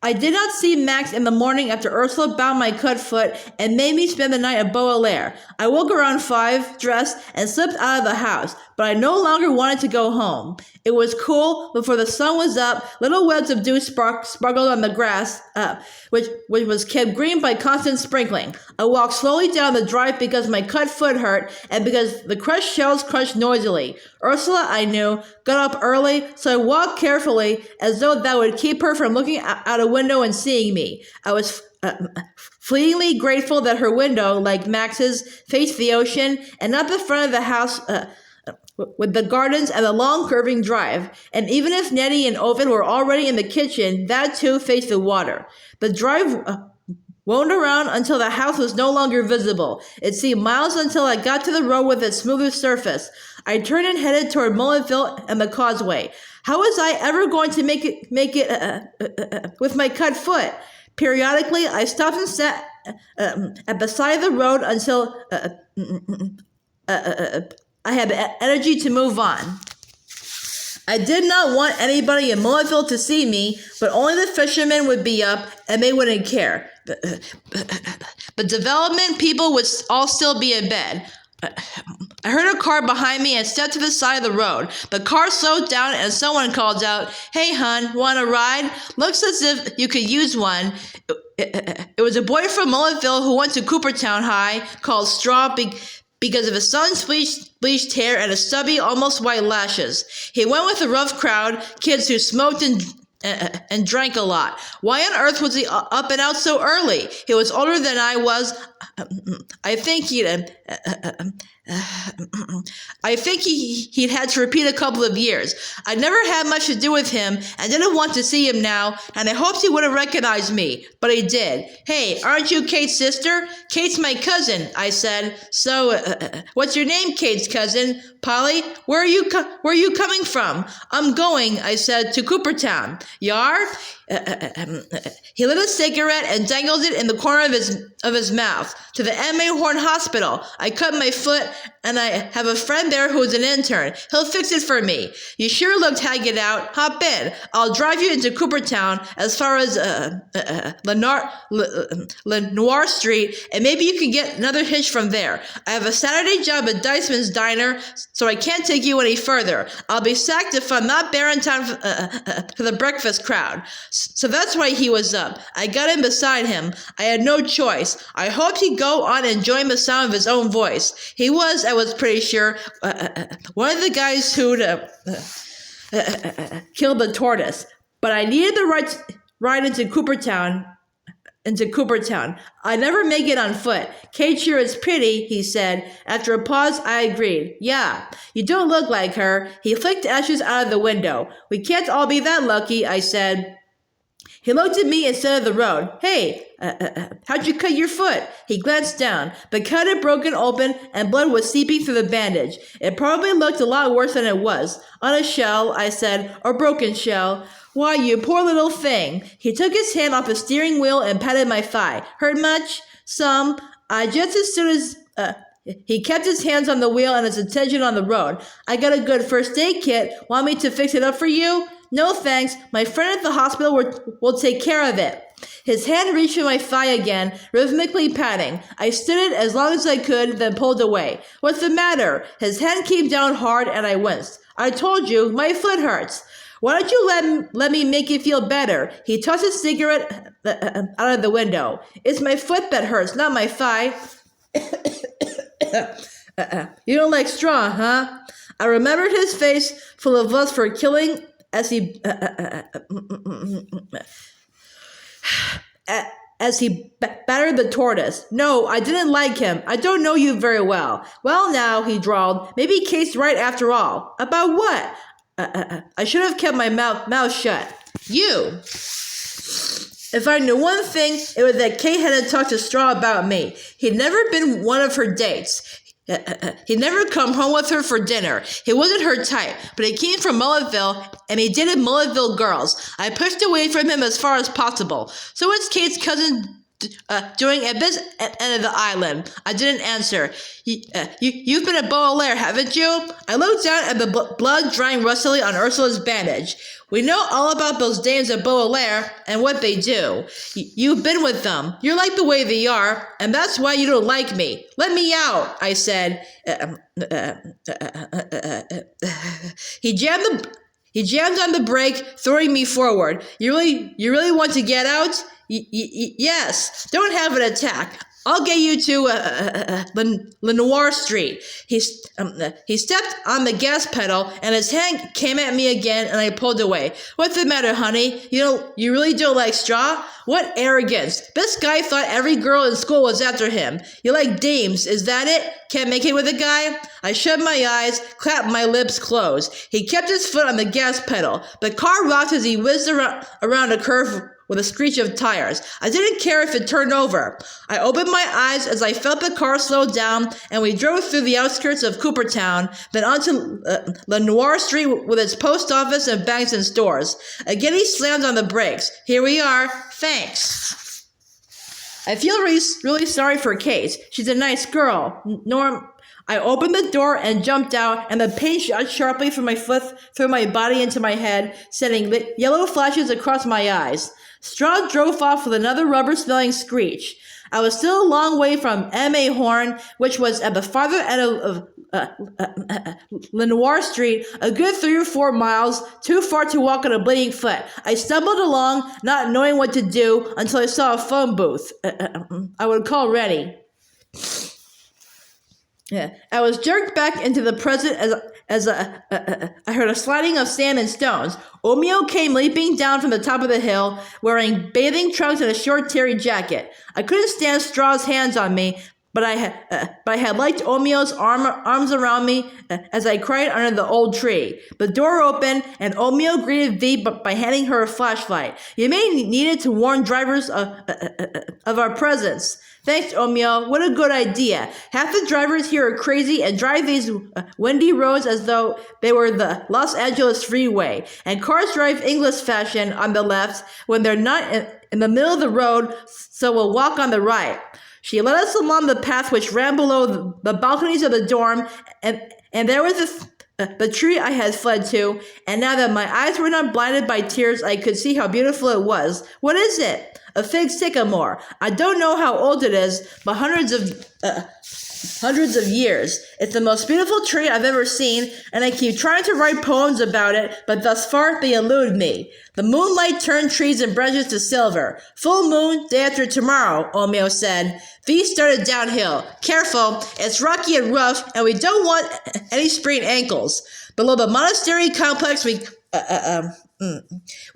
I did not see Max in the morning after Ursula bound my cut foot and made me spend the night at Beauclair. I woke around 5, dressed, and slipped out of the house, but I no longer wanted to go home. It was cool. Before the sun was up, little webs of dew sparkled on the grass, which was kept green by constant sprinkling. I walked slowly down the drive because my cut foot hurt and because the crushed shells crunched noisily. Ursula, I knew, got up early, so I walked carefully as though that would keep her from looking out a window and seeing me. I was fleetingly grateful that her window, like Max's, faced the ocean and not the front of the house with the gardens and the long curving drive. And even if Nettie and Ovid were already in the kitchen, that too faced the water. The drive wound around until the house was no longer visible. It seemed miles until I got to the road with its smoother surface. I turned and headed toward Mulletville and the causeway. How was I ever going to make it with my cut foot? Periodically, I stopped and sat at the side of the road until I had energy to move on. I did not want anybody in Mulletville to see me, but only the fishermen would be up and they wouldn't care. The development people would all still be in bed. I heard a car behind me and stepped to the side of the road. The car slowed down and someone called out, "Hey, hon, want a ride? Looks as if you could use one." It was a boy from Mulletville who went to Coopertown High, called Straw because of his son's bleached hair and his stubby, almost white lashes. He went with a rough crowd, kids who smoked and drank a lot. Why on earth was he up and out so early? He was older than I was. I think he'd had to repeat a couple of years. I never had much to do with him and didn't want to see him now, and I hoped he wouldn't recognize me, but he did. "Hey, aren't you Kate's sister?" "Kate's my cousin," I said. "So, what's your name, Kate's cousin?" "Polly, where are you coming from?" "I'm going," I said, "to Coopertown." "Yar?" He lit a cigarette and dangled it in the corner of his mouth. "To the M.A. Horne Hospital. I cut my foot, and I have a friend there who's an intern. He'll fix it for me. You sure looked haggard out. Hop in. I'll drive you into Coopertown as far as Lenoir Street, and maybe you can get another hitch from there. I have a Saturday job at Diceman's Diner, so I can't take you any further. I'll be sacked if I'm not there in time for the breakfast crowd." So that's why he was up. I got in beside him. I had no choice. I hoped he'd go on enjoying the sound of his own voice. He was, I was pretty sure, one of the guys who'd killed the tortoise. But I needed the ride into Coopertown. "I never make it on foot. Kate sure is pretty," he said. After a pause, I agreed. "Yeah, you don't look like her." He flicked ashes out of the window. "We can't all be that lucky," I said. He looked at me instead of the road. "Hey, how'd you cut your foot?" He glanced down. The cut had broken open and blood was seeping through the bandage. It probably looked a lot worse than it was. "On a shell," I said, "or broken shell." "Why, you poor little thing." He took his hand off the steering wheel and patted my thigh. "Hurt much?" "Some." Just as soon as he kept his hands on the wheel and his attention on the road. "I got a good first aid kit. Want me to fix it up for you?" "No, thanks. My friend at the hospital will take care of it." His hand reached for my thigh again, rhythmically patting. I stood it as long as I could, then pulled away. "What's the matter?" His hand came down hard and I winced. "I told you, my foot hurts." "Why don't you let me make you feel better?" He tossed his cigarette out of the window. "It's my foot that hurts, not my thigh." "You don't like straw, huh?" I remembered his face full of lust for killing as he battered the tortoise. "No, I didn't like him. I don't know you very well." "Well, now," he drawled, "maybe Kate's right after all." "About what?" I should have kept my mouth shut. "You." If I knew one thing, it was that Kate hadn't talked to Straw about me. He'd never been one of her dates. He'd never come home with her for dinner. He wasn't her type, but he came from Mulletville, and he dated Mulletville girls. I pushed away from him as far as possible. "So it's Kate's cousin doing at this end of the island? I didn't answer. You've been at Baudelaire, haven't you? I looked down at the blood drying rustily on Ursula's bandage. We know all about those dames at Baudelaire and what they do. You've been with them. You're like the way they are, and that's why you don't like me. Let me out, I said. He jammed on the brake, throwing me forward. You really want to get out? Yes. Don't have an attack. I'll get you to Lenoir Street. He stepped on the gas pedal, and his hand came at me again, and I pulled away. What's the matter, honey? You really don't like straw? What arrogance! This guy thought every girl in school was after him. You like dames, is that it? Can't make it with a guy? I shut my eyes, clapped my lips closed. He kept his foot on the gas pedal. The car rocked as he whizzed around a curve with a screech of tires. I didn't care if it turned over. I opened my eyes as I felt the car slow down, and we drove through the outskirts of Coopertown, then onto Lenoir Street with its post office and banks and stores. Again he slammed on the brakes. Here we are. Thanks. I feel really sorry for Kate. She's a nice girl. Norm. I opened the door and jumped out, and the pain shot sharply from my foot through my body into my head, sending yellow flashes across my eyes. Straw drove off with another rubber-smelling screech. I was still a long way from M.A. Horne, which was at the farther end of Lenoir Street, a good 3 or 4 miles, too far to walk on a bleeding foot. I stumbled along, not knowing what to do, until I saw a phone booth. I would call Reddy. Yeah, I was jerked back into the present as I heard a sliding of sand and stones. Omeo came leaping down from the top of the hill, wearing bathing trunks and a short terry jacket. I couldn't stand Straw's hands on me, but I had liked Omeo's arms around me as I cried under the old tree. The door opened, and Omeo greeted V by handing her a flashlight. You may need it to warn drivers of our presence. Thanks, Omeo. What a good idea. Half the drivers here are crazy and drive these windy roads as though they were the Los Angeles freeway. And cars drive English fashion on the left when they're not in the middle of the road, so we'll walk on the right. She led us along the path which ran below the balconies of the dorm, and there was the tree I had fled to, and now that my eyes were not blinded by tears, I could see how beautiful it was. What is it? A fig sycamore. I don't know how old it is, but hundreds of years. It's the most beautiful tree I've ever seen, and I keep trying to write poems about it, but thus far they elude me. The moonlight turned trees and branches to silver. Full moon, day after tomorrow, Omeo said. V started downhill. Careful, it's rocky and rough, and we don't want any sprained ankles. Below the monastery complex, we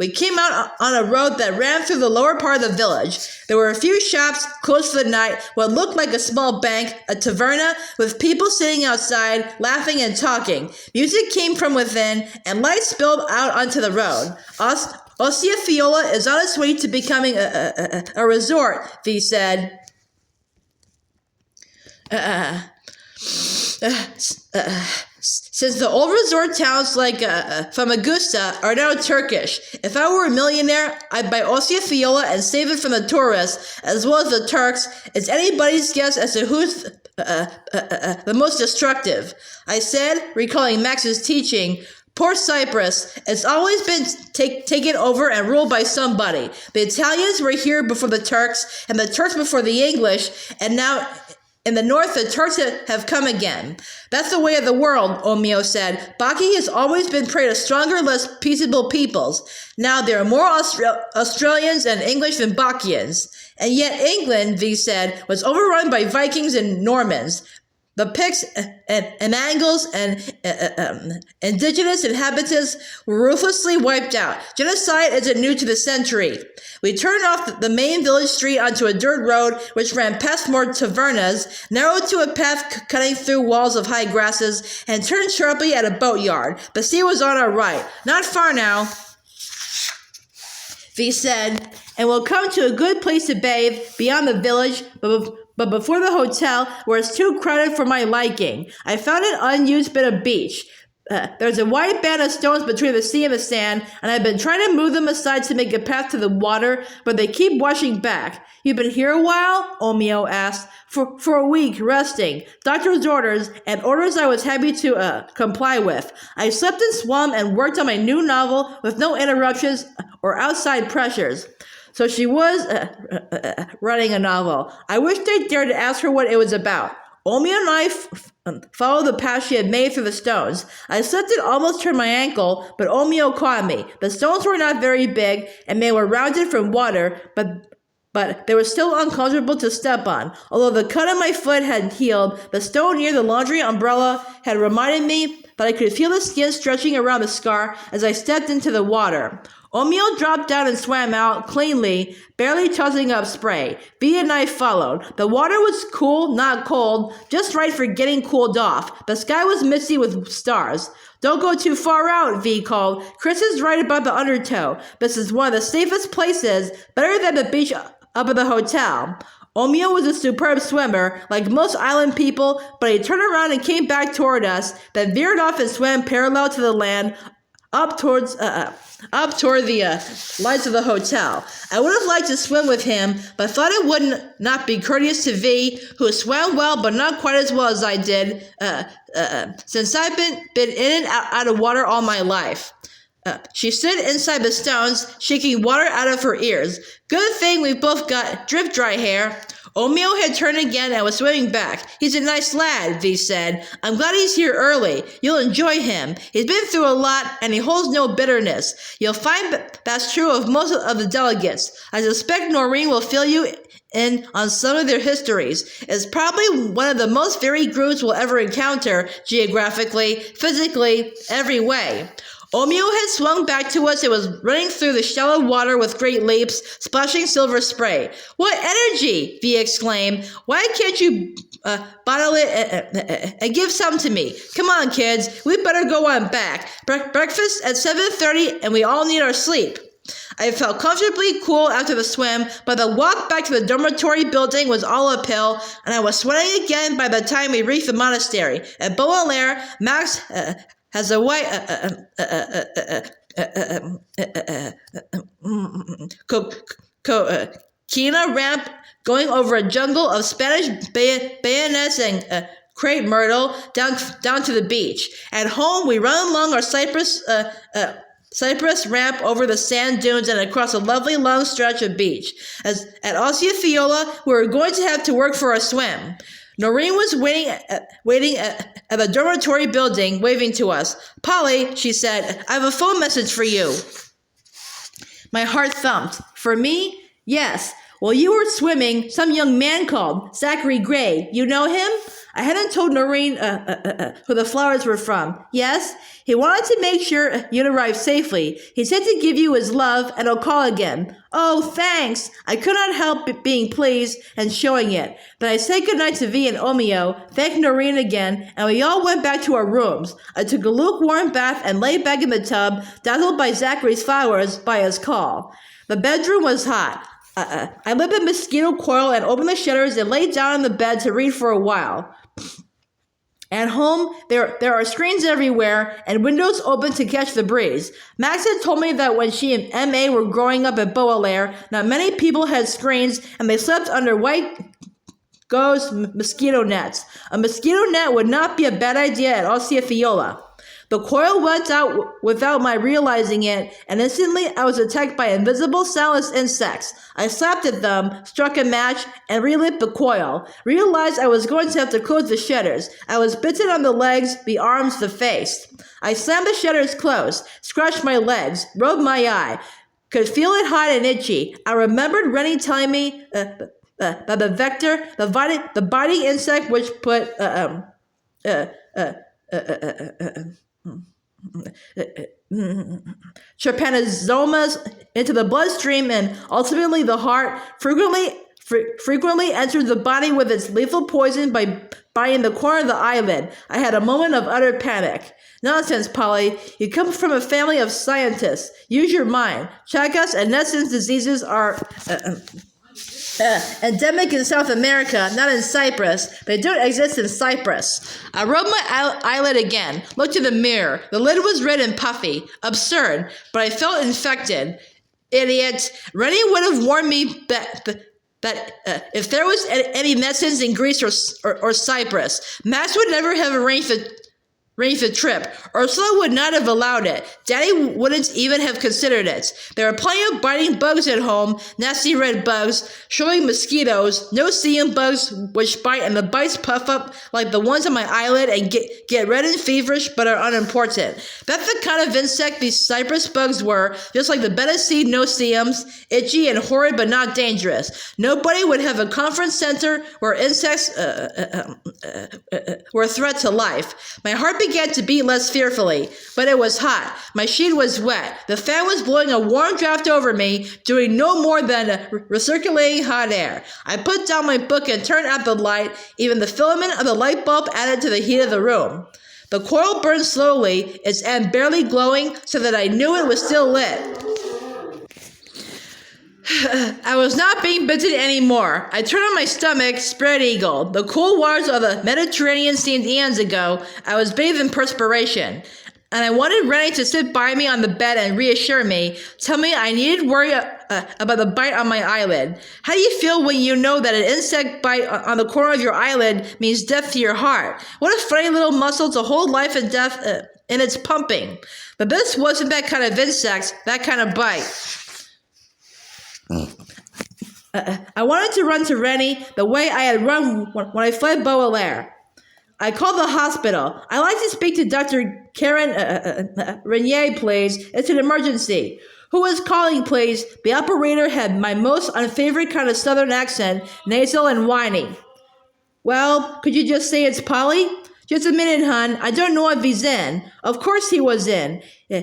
came out on a road that ran through the lower part of the village. There were a few shops closed for the night, what looked like a small bank, a taverna, with people sitting outside, laughing and talking. Music came from within, and light spilled out onto the road. Ostia Fiola is on its way to becoming a resort, V said. Since the old resort towns like Famagusta are now Turkish. If I were a millionaire, I'd buy Ostia Fiola and save it from the tourists, as well as the Turks. It's anybody's guess as to who's the most destructive. I said, recalling Max's teaching. Poor Cyprus. It's always been taken over and ruled by somebody. The Italians were here before the Turks, and the Turks before the English, and now in the north, the Turks have come again. That's the way of the world, Omeo said. Baki has always been prey to stronger, less peaceable peoples. Now there are more Australians and English than Bakians. And yet England, V said, was overrun by Vikings and Normans. The Picts and Angles and indigenous inhabitants were ruthlessly wiped out. Genocide isn't new to the century. We turned off the main village street onto a dirt road which ran past more tavernas, narrowed to a path cutting through walls of high grasses, and turned sharply at a boatyard. The sea was on our right. Not far now, V said, and we'll come to a good place to bathe beyond the village, but before the hotel, where it's too crowded for my liking. I found an unused bit of beach. There's a wide band of stones between the sea and the sand, and I've been trying to move them aside to make a path to the water, but they keep washing back. You've been here a while? Omio asked. For a week, resting. Doctor's orders, and orders I was happy to comply with. I slept and swum and worked on my new novel with no interruptions or outside pressures. So she was writing a novel. I wished I dared to ask her what it was about. Omio and I followed the path she had made through the stones. I slipped and almost turned my ankle, but Omio caught me. The stones were not very big, and they were rounded from water, but they were still uncomfortable to step on. Although the cut on my foot had healed, the stone near the laundry umbrella had reminded me that I could feel the skin stretching around the scar as I stepped into the water. Omio dropped down and swam out cleanly, barely tossing up spray. V and I followed. The water was cool, not cold, just right for getting cooled off. The sky was misty with stars. Don't go too far out, V called. Chris is right about the undertow. This is one of the safest places, better than the beach up at the hotel. Omio was a superb swimmer, like most island people, but he turned around and came back toward us, then veered off and swam parallel to the land, up toward the lights of the hotel. I would have liked to swim with him, but thought it would not be courteous to V, who swam well but not quite as well as I did, since I've been in and out of water all my life. She stood inside the stones, shaking water out of her ears. Good thing we've both got drip dry hair. Omio had turned again and was swimming back. He's a nice lad, V said. I'm glad he's here early. You'll enjoy him. He's been through a lot, and he holds no bitterness. You'll find that's true of most of the delegates. I suspect Noreen will fill you in on some of their histories. It's probably one of the most varied groups we'll ever encounter, geographically, physically, every way. Omio had swung back to us and was running through the shallow water with great leaps, splashing silver spray. What energy! V exclaimed. Why can't you bottle it and give some to me? Come on, kids. We better go on back. Breakfast at 7:30 and we all need our sleep. I felt comfortably cool after the swim, but the walk back to the dormitory building was all uphill, and I was sweating again by the time we reached the monastery. At Baudelaire, Max has a white Kina ramp going over a jungle of Spanish bayonets and crepe myrtle down to the beach. At home, we run along our cypress ramp over the sand dunes and across a lovely long stretch of beach. As at Osceola, we were going to have to work for a swim. Noreen was waiting at the dormitory building, waving to us. Polly, she said, I have a phone message for you. My heart thumped. For me? Yes. While you were swimming, some young man called, Zachary Gray. You know him? I hadn't told Noreen who the flowers were from. Yes? He wanted to make sure you'd arrive safely. He said to give you his love, and he'll call again. Oh, thanks. I could not help being pleased and showing it. Then I said goodnight to V and Omio, thanked Noreen again, and we all went back to our rooms. I took a lukewarm bath and lay back in the tub, dazzled by Zachary's flowers by his call. The bedroom was hot. I lit the mosquito coil and opened the shutters and lay down on the bed to read for a while. At home, there are screens everywhere and windows open to catch the breeze. Max had told me that when she and M.A. were growing up at Baudelaire, not many people had screens and they slept under white gauze mosquito nets. A mosquito net would not be a bad idea at Osceola. The coil went out without my realizing it, and instantly I was attacked by invisible, soundless insects. I slapped at them, struck a match, and relit the coil. Realized I was going to have to close the shutters. I was bitten on the legs, the arms, the face. I slammed the shutters closed, scratched my legs, rubbed my eye. Could feel it hot and itchy. I remembered Rennie telling me that the vector, the biting insect which put trypanosomas into the bloodstream and ultimately the heart, frequently enters the body with its lethal poison by biting the corner of the eyelid. I had a moment of utter panic. Nonsense, Polly. You come from a family of scientists. Use your mind. Chagas and Nelson's diseases are Endemic in South America, not in Cyprus. They don't exist in Cyprus. I rubbed my eyelid again, looked in the mirror. The lid was red and puffy. Absurd, but I felt infected. Idiot. Rennie would have warned me that if there was any medicines in Greece or Cyprus, Max would never have arranged the trip. Ursula would not have allowed it. Daddy wouldn't even have considered it. There are plenty of biting bugs at home, nasty red bugs, showing mosquitoes, no-seeing bugs which bite, and the bites puff up like the ones on my eyelid and get red and feverish but are unimportant. That's the kind of insect these Cyprus bugs were, just like the beta-seed no-see-ums, itchy and horrid but not dangerous. Nobody would have a conference center where insects were a threat to life. My heart began to beat less fearfully, but it was hot. My sheet was wet. The fan was blowing a warm draft over me, doing no more than recirculating hot air. I put down my book and turned out the light. Even the filament of the light bulb added to the heat of the room. The coil burned slowly, its end barely glowing, so that I knew it was still lit. I was not being bitten anymore. I turned on my stomach, spread-eagled. The cool waters of the Mediterranean seemed eons ago. I was bathed in perspiration. And I wanted Rennie to sit by me on the bed and reassure me, tell me I needed worry about the bite on my eyelid. How do you feel when you know that an insect bite on the corner of your eyelid means death to your heart? What a funny little muscle to hold life and death in its pumping. But this wasn't that kind of insect, that kind of bite. I wanted to run to Rennie the way I had run when I fled Baudelaire. I called the hospital. I'd like to speak to Dr. Karen Renier, please. It's an emergency. Who is calling, please? The operator had my most unfavorite kind of southern accent, nasal and whiny. Well, could you just say it's Polly? Just a minute, hon. I don't know if he's in. Of course he was in. He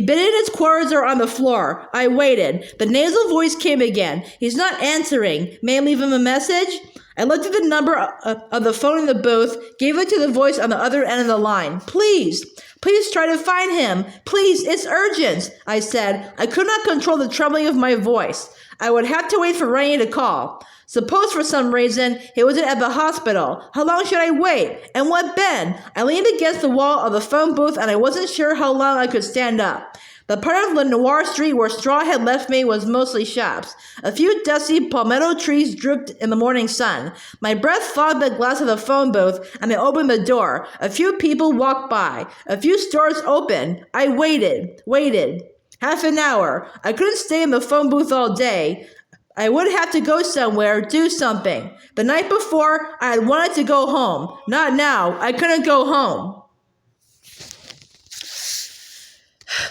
been in his quarters or on the floor. I waited. The nasal voice came again. He's not answering. May I leave him a message? I looked at the number of the phone in the booth, gave it to the voice on the other end of the line. Please try to find him. Please, it's urgent, I said. I could not control the trembling of my voice. I would have to wait for Rennie to call. Suppose for some reason he wasn't at the hospital. How long should I wait? And what then? I leaned against the wall of the phone booth and I wasn't sure how long I could stand up. The part of Lenoir Street where straw had left me was mostly shops. A few dusty palmetto trees drooped in the morning sun. My breath fogged the glass of the phone booth, and I opened the door. A few people walked by. A few stores opened. I waited. Half an hour. I couldn't stay in the phone booth all day. I would have to go somewhere, do something. The night before, I had wanted to go home. Not now. I couldn't go home.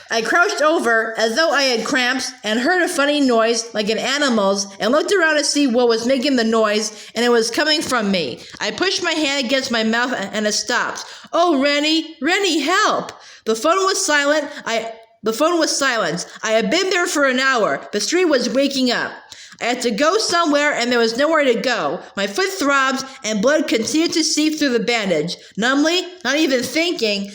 I crouched over as though I had cramps and heard a funny noise like an animal's and looked around to see what was making the noise, and it was coming from me. I pushed my hand against my mouth and it stopped. Oh, Rennie, help! The phone was silent. I had been there for an hour. The street was waking up. I had to go somewhere, and there was nowhere to go. My foot throbbed, and blood continued to seep through the bandage. Numbly, not even thinking,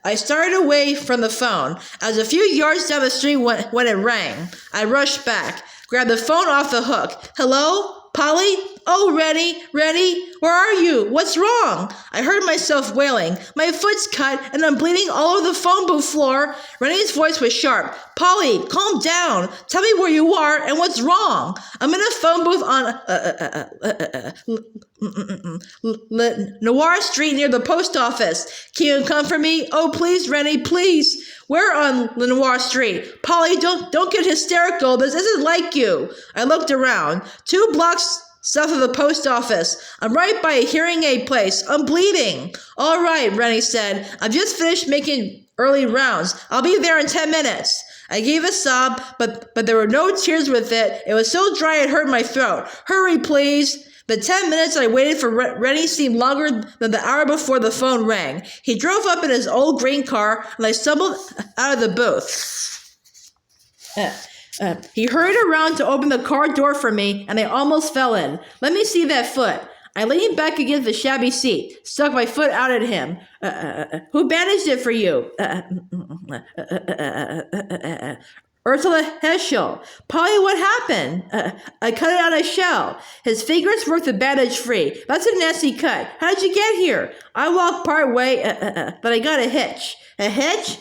I started away from the phone. I was a few yards down the street when it rang. I rushed back, grabbed the phone off the hook. Hello? Polly? Oh, Rennie, where are you? What's wrong? I heard myself wailing. My foot's cut, and I'm bleeding all over the phone booth floor. Rennie's voice was sharp. Polly, calm down. Tell me where you are and what's wrong. I'm in a phone booth on Noir Street near the post office. Can you come for me? Oh, please, Rennie, please. We're on Lenoir Street. Polly, don't get hysterical. This isn't like you. I looked around. 2 blocks south of the post office. I'm right by a hearing aid place. I'm bleeding. All right, Rennie said. I've just finished making early rounds. I'll be there in 10 minutes. I gave a sob, but there were no tears with it. It was so dry it hurt my throat. Hurry, please. The 10 minutes I waited for Rennie seemed longer than the hour before the phone rang. He drove up in his old green car, and I stumbled out of the booth. He hurried around to open the car door for me, and I almost fell in. Let me see that foot. I leaned back against the shabby seat, stuck my foot out at him. Who bandaged it for you? Ursula Heschel. Polly, what happened? I cut it on a shell. His fingers worked the bandage free. That's a nasty cut. How did you get here? I walked part way, but I got a hitch. A hitch?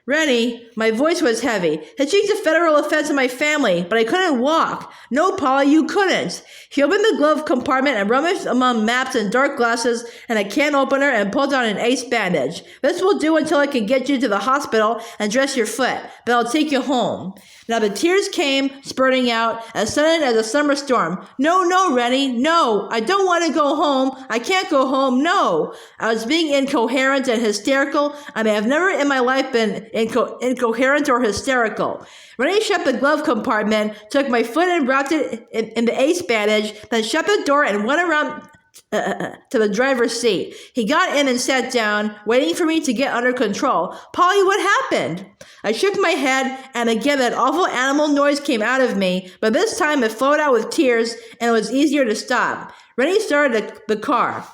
Rennie, my voice was heavy. Hitching's a federal offense in my family, but I couldn't walk. No, Polly, you couldn't. He opened the glove compartment and rummaged among maps and dark glasses and a can opener and pulled out an ace bandage. This will do until I can get you to the hospital and dress your foot, but I'll take you home. Now the tears came spurting out, as sudden as a summer storm. No, Rennie, no, I don't want to go home. I can't go home, no. I was being incoherent and hysterical. I may have never in my life been incoherent or hysterical. Rennie shut the glove compartment, took my foot and wrapped it in the ace bandage, then shut the door and went around to the driver's seat. He got in and sat down, waiting for me to get under control. Polly, what happened? I shook my head, and again that awful animal noise came out of me, but this time it flowed out with tears, and it was easier to stop. Rennie started the car.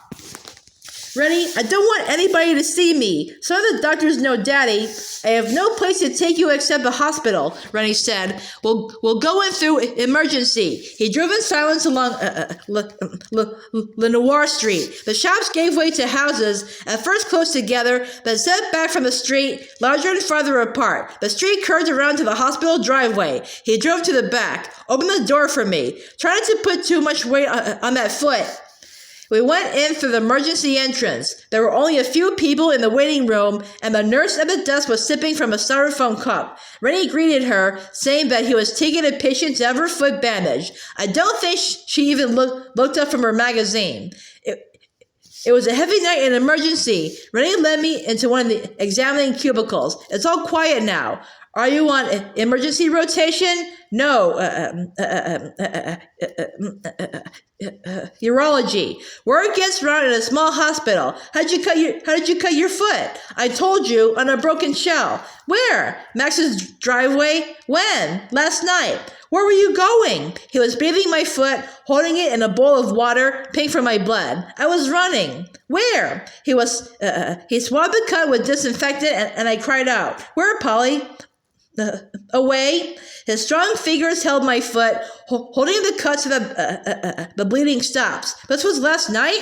Rennie, I don't want anybody to see me. Some of the doctors know Daddy. I have no place to take you except the hospital, Rennie said. We'll go in through emergency. He drove in silence along Lenoir Street. The shops gave way to houses, at first close together, then set back from the street, larger and farther apart. The street curved around to the hospital driveway. He drove to the back, opened the door for me, trying not to put too much weight on that foot. We went in through the emergency entrance. There were only a few people in the waiting room, and the nurse at the desk was sipping from a styrofoam cup. Rennie greeted her, saying that he was taking a patient to have her foot bandaged. I don't think she even looked up from her magazine. It was a heavy night in emergency. Rennie led me into one of the examining cubicles. It's all quiet now. Are you on emergency rotation? No. Urology. Word gets around in a small hospital. How did you cut your foot? I told you, on a broken shell. Where? Max's driveway? When? Last night. Where were you going? He was bathing my foot, holding it in a bowl of water, pink from my blood. I was running. Where? He swabbed the cut with disinfectant, and I cried out. Where, Polly? Away. His strong fingers held my foot, holding the cut so that the bleeding stops. This was last night?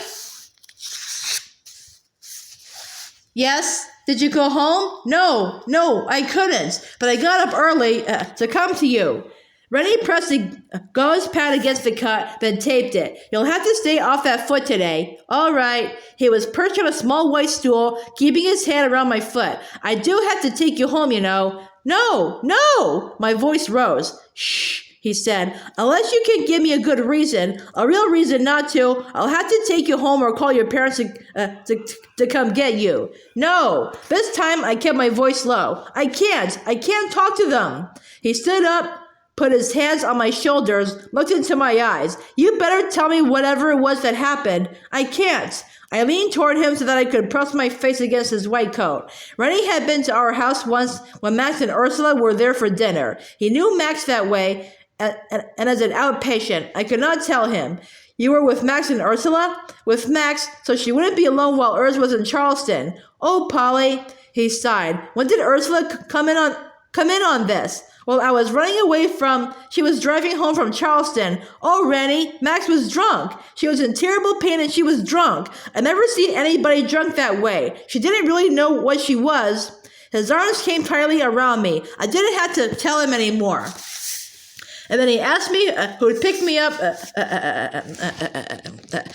Yes. Did you go home? No, I couldn't. But I got up early to come to you. Rennie pressed the gauze pad against the cut, then taped it. You'll have to stay off that foot today. All right. He was perched on a small white stool, keeping his hand around my foot. I do have to take you home, you know. No! My voice rose. Shh, he said. Unless you can give me a good reason, a real reason not to, I'll have to take you home or call your parents to come get you. No. This time I kept my voice low. I can't talk to them. He stood up, put his hands on my shoulders, looked into my eyes. You better tell me whatever it was that happened. I can't. I leaned toward him so that I could press my face against his white coat. Rennie had been to our house once when Max and Ursula were there for dinner. He knew Max that way, and as an outpatient, I could not tell him. You were with Max and Ursula? With Max, so she wouldn't be alone while Urs was in Charleston. Oh, Polly, he sighed. When did Ursula come in on this? Well, I was running away she was driving home from Charleston. Oh, Rennie, Max was drunk. She was in terrible pain and she was drunk. I've never seen anybody drunk that way. She didn't really know what she was. His arms came tightly around me. I didn't have to tell him anymore. And then he asked me who'd pick me up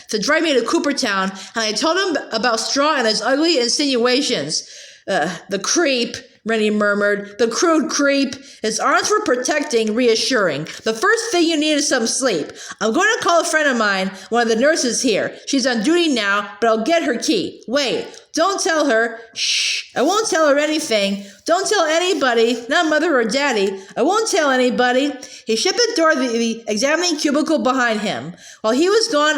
to drive me to Coopertown, and I told him about Straw and his ugly insinuations. The creep, Rennie murmured. The crude creep. His arms were protecting, reassuring. The first thing you need is some sleep. I'm going to call a friend of mine, one of the nurses here. She's on duty now, but I'll get her key. Wait, don't tell her. Shh, I won't tell her anything. Don't tell anybody, not Mother or Daddy. I won't tell anybody. He shut the door of the examining cubicle behind him. While he was gone,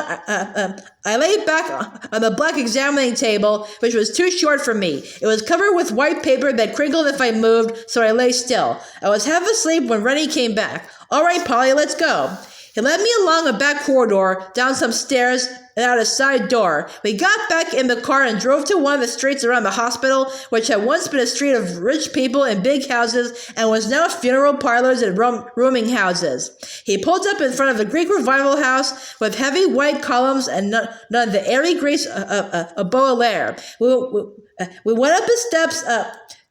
I lay back on the black examining table, which was too short for me. It was covered with white paper that crinkled if I moved, so I lay still. I was half asleep when Rennie came back. All right, Polly, let's go. He led me along a back corridor, down some stairs, out a side door. We got back in the car and drove to one of the streets around the hospital, which had once been a street of rich people in big houses and was now funeral parlors and rooming houses. He pulled up in front of the Greek Revival house with heavy white columns and none of the airy grace of Baudelaire. We went up the steps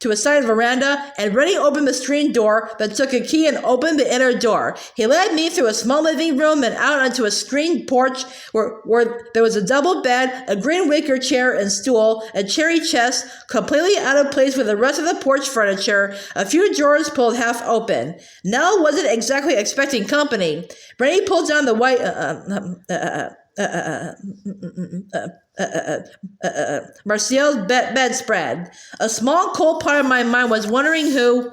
to a side veranda, and Rennie opened the screen door, then took a key and opened the inner door. He led me through a small living room and out onto a screened porch where there was a double bed, a green wicker chair and stool, a cherry chest, completely out of place with the rest of the porch furniture, a few drawers pulled half open. Nell wasn't exactly expecting company. Rennie pulled down the white Martial's bedspread. A small cold part of my mind was wondering who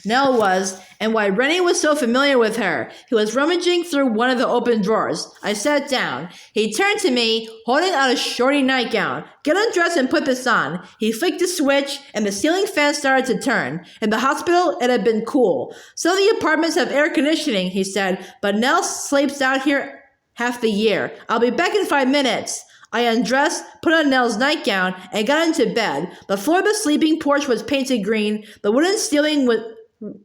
Nell was and why Rennie was so familiar with her. He was rummaging through one of the open drawers. I sat down. He turned to me, holding out a shorty nightgown. Get undressed and put this on. He flicked the switch, and the ceiling fan started to turn. In the hospital, it had been cool. Some of the apartments have air conditioning, he said, but Nell sleeps out here half the year. I'll be back in 5 minutes. I undressed, put on Nell's nightgown, and got into bed. The floor of the sleeping porch was painted green, the wooden ceiling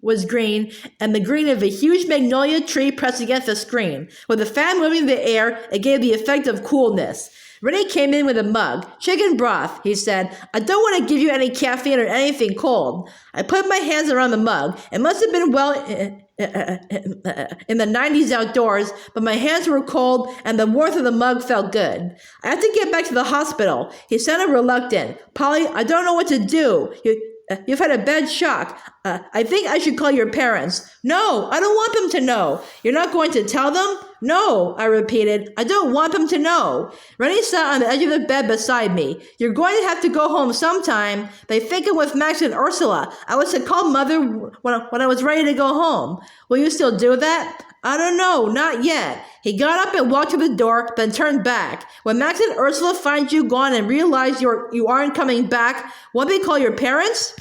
was green, and the green of a huge magnolia tree pressed against the screen. With the fan moving in the air, it gave the effect of coolness. Rennie came in with a mug. Chicken broth, he said. I don't want to give you any caffeine or anything cold. I put my hands around the mug. It must have been well in the 90s outdoors, but my hands were cold and the warmth of the mug felt good. I have to get back to the hospital. He sounded reluctant. Polly, I don't know what to do. You've had a bad shock. I think I should call your parents. No, I don't want them to know. You're not going to tell them? No, I repeated. I don't want them to know. Rennie sat on the edge of the bed beside me. You're going to have to go home sometime. They think I'm with Max and Ursula. I was to call Mother when I was ready to go home. Will you still do that? I don't know, not yet. He got up and walked to the door, then turned back. When Max and Ursula find you gone and realize you aren't coming back, won't they call your parents?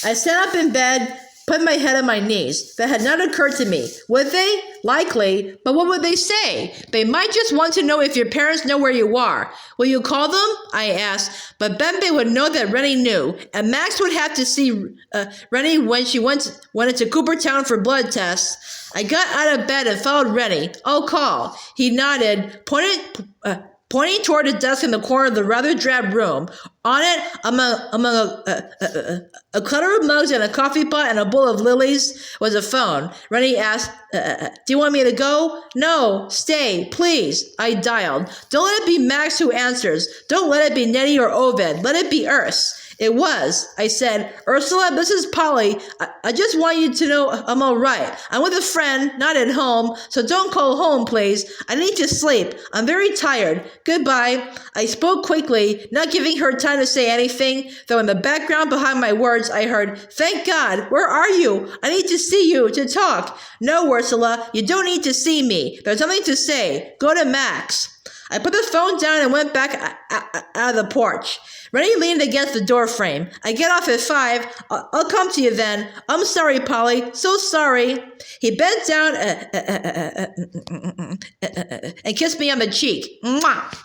I sat up in bed, put my head on my knees. That had not occurred to me. Would they? Likely. But what would they say? They might just want to know if your parents know where you are. Will you call them? I asked. But Bembe would know that Rennie knew, and Max would have to see Rennie when she went into Coopertown for blood tests. I got out of bed and followed Rennie. I'll call. He nodded, pointing toward a desk in the corner of the rather drab room. On it, among a clutter of mugs and a coffee pot and a bowl of lilies, was a phone. Rennie asked, do you want me to go? No, stay, please. I dialed. Don't let it be Max who answers. Don't let it be Nettie or Ovid. Let it be Urs. It was. I said, Ursula, this is Polly. I just want you to know I'm all right. I'm with a friend, not at home, so don't call home, please. I need to sleep. I'm very tired. Goodbye. I spoke quickly, not giving her time to say anything, though in the background behind my words I heard, thank God, where are you? I need to see you, to talk. No, Ursula, you don't need to see me. There's nothing to say. Go to Max. I put the phone down and went back out of the porch. Rennie leaned against the door frame. I get off at 5. I'll come to you then. I'm sorry, Polly. So sorry. He bent down and kissed me on the cheek. Mwah!